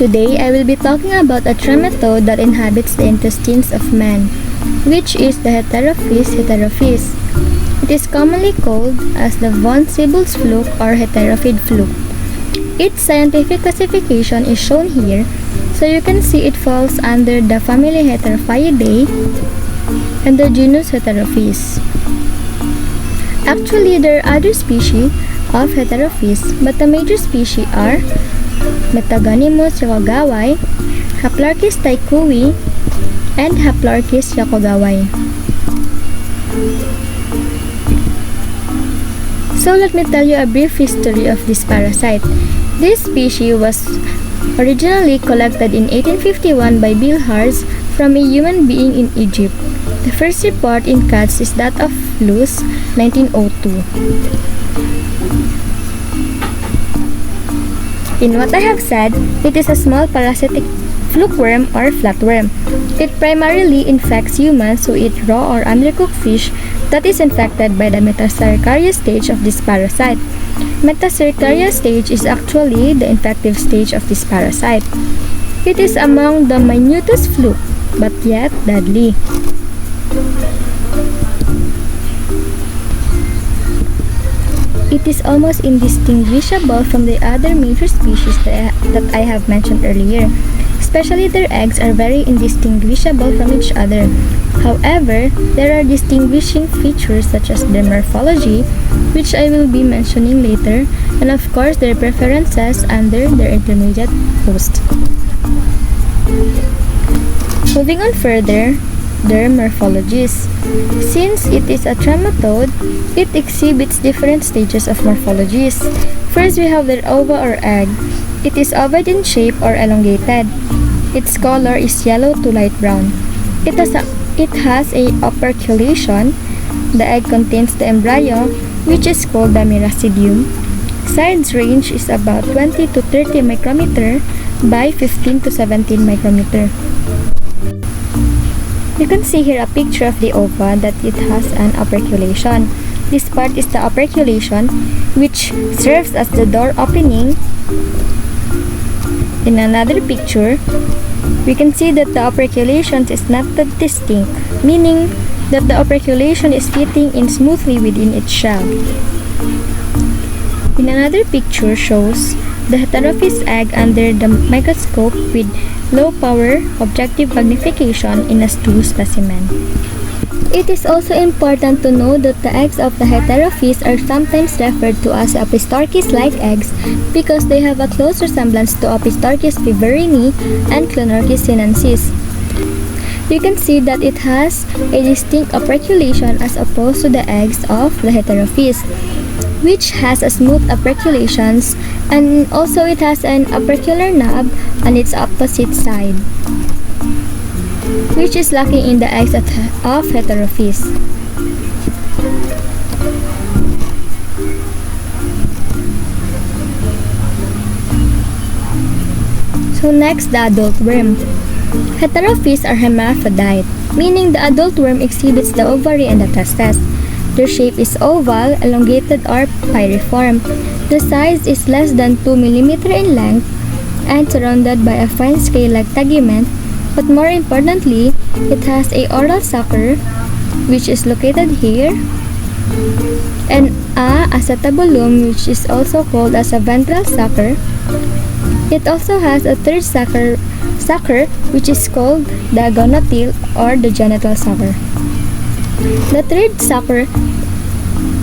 Today, I will be talking about a trematode that inhabits the intestines of man, which is the Heterophis heterophis. It is commonly called as the von Siebold's fluke or heterophid fluke. Its scientific classification is shown here, so you can see it falls under the family Heterophiidae and the genus Heterophis. Actually, there are other species of Heterophis, but the major species are Metagonimus yakogawai, Haplorchis taikui, and Haplorchis yakogawai. So let me tell you a brief history of this parasite. This species was originally collected in 1851 by Bilharz from a human being in Egypt. The first report in cats is that of Luce, 1902. In what I have said, it is a small parasitic flukeworm or flatworm. It primarily infects humans who eat raw or undercooked fish that is infected by the metacercaria stage of this parasite. Metacercaria stage is actually the infective stage of this parasite. It is among the minutest fluke, but yet deadly. It is almost indistinguishable from the other major species that I have mentioned earlier. Especially their eggs are very indistinguishable from each other. However, there are distinguishing features such as their morphology, which I will be mentioning later, and of course their preferences under their intermediate host. Moving on further, their morphologies. Since it is a trematode, it exhibits different stages of morphologies. First, we have their ova or egg. It is ovoid in shape or elongated. Its color is yellow to light brown. It has a operculation. The egg contains the embryo, which is called the miracidium. Size range is about 20 to 30 micrometer by 15 to 17 micrometer. You can see here a picture of the ova that it has an operculation. This part is the operculation, which serves as the door opening. In another picture, we can see that the operculation is not that distinct, meaning that the operculation is fitting in smoothly within its shell. In another picture shows the Heterophis egg under the microscope with low power objective magnification in a stool specimen. It is also important to know that the eggs of the Heterophis are sometimes referred to as Opistorchis-like eggs because they have a close resemblance to Opistorchis viverrini and Clonorchis sinensis. You can see that it has a distinct operculation as opposed to the eggs of the Heterophis, which has a smooth operculations, and also it has an opercular knob on its opposite side, which is lacking in the eggs of Heterophis. So next, the adult worm. Heterophis are hermaphrodite, meaning the adult worm exhibits the ovary and the testes. Their shape is oval, elongated or pyriform. The size is less than 2 mm in length and surrounded by a fine scale-like tegument, but more importantly, it has a oral sucker, which is located here, and a acetabulum, which is also called as a ventral sucker. It also has a third sucker, which is called the gonotile or the genital sucker. The third sucker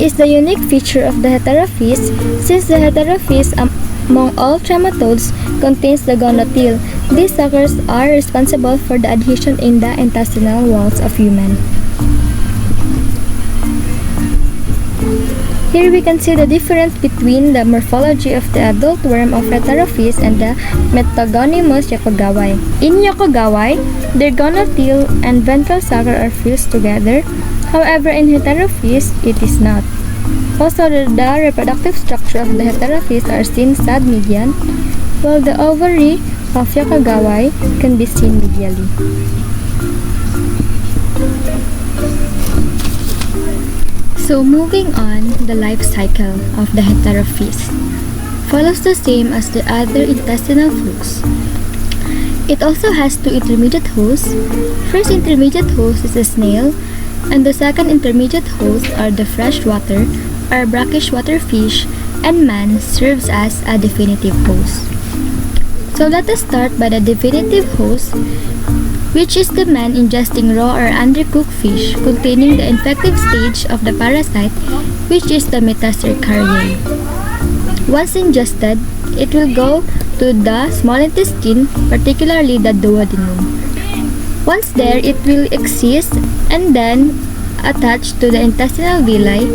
is the unique feature of the Heterophis, since the Heterophis among all trematodes contains the gonotile. These suckers are responsible for the adhesion in the intestinal walls of human. Here we can see the difference between the morphology of the adult worm of Heterophis and the Metagonimus yakogawai. In yakogawai, their gonotile and ventral sucker are fused together. However, in Heterophis, it is not. Also, the reproductive structure of the Heterophis are seen submedian, while the ovary of yakogawai can be seen medially. So moving on, the life cycle of the Heterophis follows the same as the other intestinal flukes. It also has two intermediate hosts. First intermediate host is a snail, and the second intermediate host are the freshwater or brackish water fish, and man serves as a definitive host. So let us start by the definitive host, which is the man ingesting raw or undercooked fish containing the infective stage of the parasite, which is the metacercariae. Once ingested, it will go to the small intestine, particularly the duodenum. Once there, it will exist and then attach to the intestinal villi.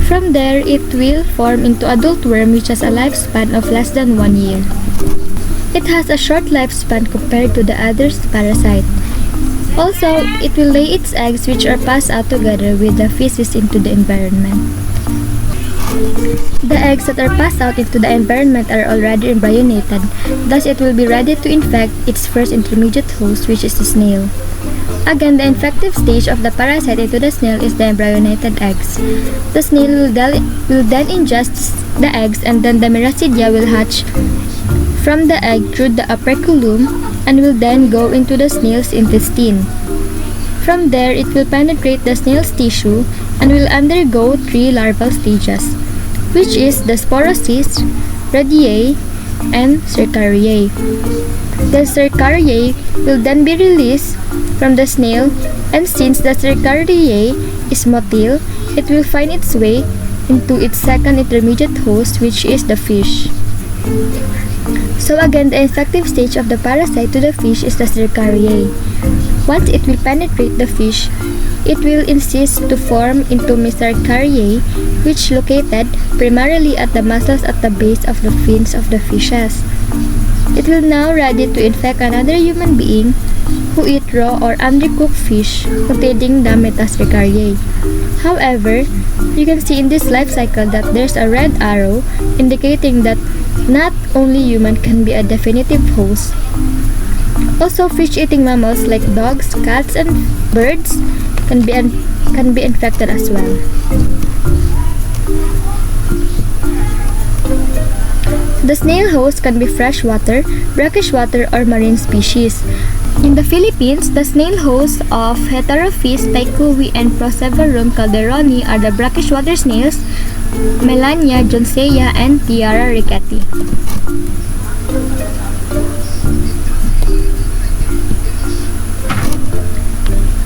From there, it will form into adult worm, which has a lifespan of less than 1 year. It has a short lifespan compared to the other parasite. Also, it will lay its eggs, which are passed out together with the feces into the environment. The eggs that are passed out into the environment are already embryonated, thus it will be ready to infect its first intermediate host, which is the snail. Again, the infective stage of the parasite into the snail is the embryonated eggs. The snail will then ingest the eggs, and then the miracidia will hatch from the egg through the operculum and will then go into the snail's intestine. From there, it will penetrate the snail's tissue and will undergo 3 larval stages, which is the sporocyst, radiae, and cercariae. The cercariae will then be released from the snail, and since the cercariae is motile, it will find its way into its second intermediate host, which is the fish. So again, the infective stage of the parasite to the fish is the cercariae. Once it will penetrate the fish, it will insist to form into mesocercariae, which located primarily at the muscles at the base of the fins of the fishes. It will now ready to infect another human being who eat raw or undercooked fish containing the metacercariae. However, you can see in this life cycle that there's a red arrow indicating that not only human can be a definitive host. Also, fish-eating mammals like dogs, cats, and birds can be infected as well. The snail host can be freshwater, brackish water, or marine species. In the Philippines, the snail hosts of Heterophis taikui and Proseverum calderoni are the brackish water snails, Melania jonesea, and Tiara ricketi.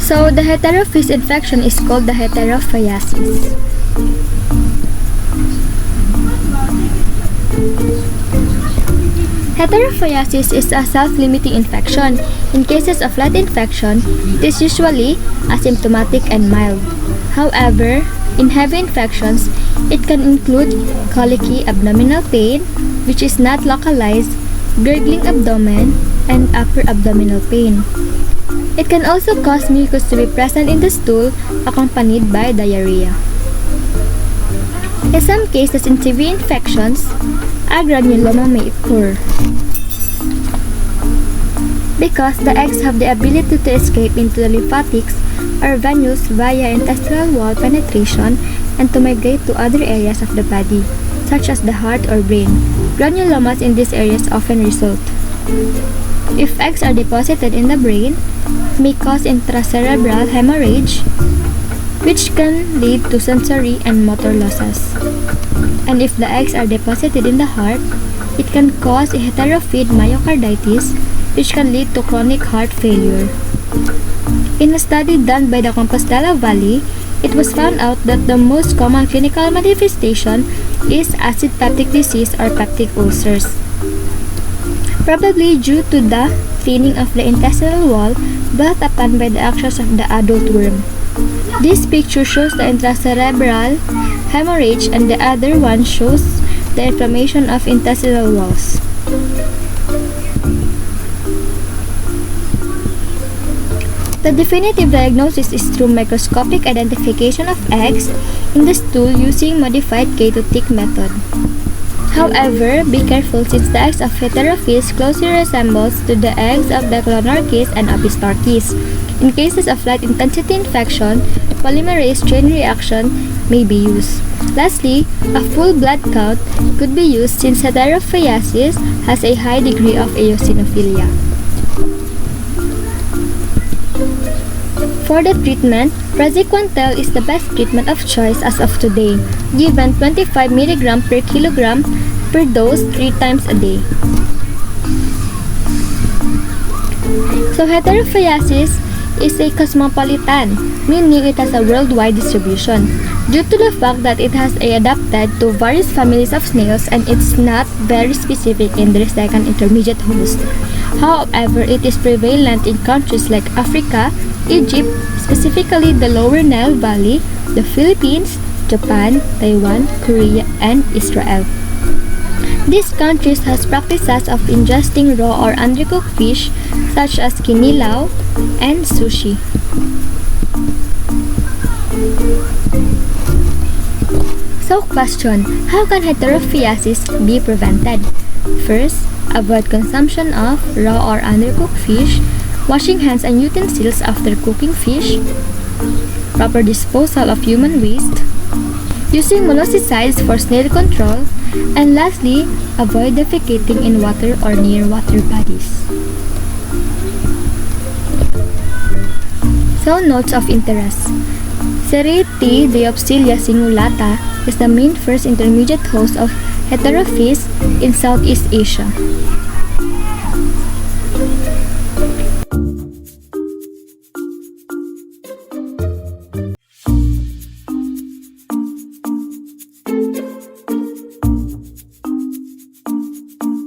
So, the Heterophis infection is called the heterophiasis. Heterophiasis is a self-limiting infection. In cases of light infection, it is usually asymptomatic and mild. However, in heavy infections, it can include colicky abdominal pain, which is not localized, gurgling abdomen, and upper abdominal pain. It can also cause mucus to be present in the stool, accompanied by diarrhea. In some cases, in severe infections, a granuloma may occur because the eggs have the ability to escape into the lymphatics or venules via intestinal wall penetration and to migrate to other areas of the body, such as the heart or brain. Granulomas in these areas often result. If eggs are deposited in the brain, may cause intracerebral hemorrhage, which can lead to sensory and motor losses. And if the eggs are deposited in the heart, it can cause a heterophyte myocarditis, which can lead to chronic heart failure. In a study done by the Compostela Valley, it was found out that the most common clinical manifestation is acid peptic disease or peptic ulcers, probably due to the thinning of the intestinal wall brought upon by the actions of the adult worm. This picture shows the intracerebral hemorrhage and the other one shows the inflammation of intestinal walls. The definitive diagnosis is through microscopic identification of eggs in the stool using modified K2-tick method. However, be careful since the eggs of Heterophis closely resembles to the eggs of the Clonorchis and Opistorchis. In cases of light intensity infection, polymerase chain reaction may be used. Lastly, a full blood count could be used since heterophiasis has a high degree of eosinophilia. For the treatment, praziquantel is the best treatment of choice as of today, given 25 mg per kilogram per dose 3 times a day. So heterophiasis is a cosmopolitan, meaning it has a worldwide distribution, due to the fact that it has adapted to various families of snails and it's not very specific in their second intermediate host. However, it is prevalent in countries like Africa, Egypt, specifically the Lower Nile Valley, the Philippines, Japan, Taiwan, Korea, and Israel. These countries has practices of ingesting raw or undercooked fish such as kinilaw and sushi. So question, how can heterophiasis be prevented? First, avoid consumption of raw or undercooked fish, washing hands and utensils after cooking fish, proper disposal of human waste, using molluscicides for snail control, and lastly, avoid defecating in water or near water bodies. So, notes of interest. Ceratidiopsilia cingulata is the main first intermediate host of heterophyes in Southeast Asia.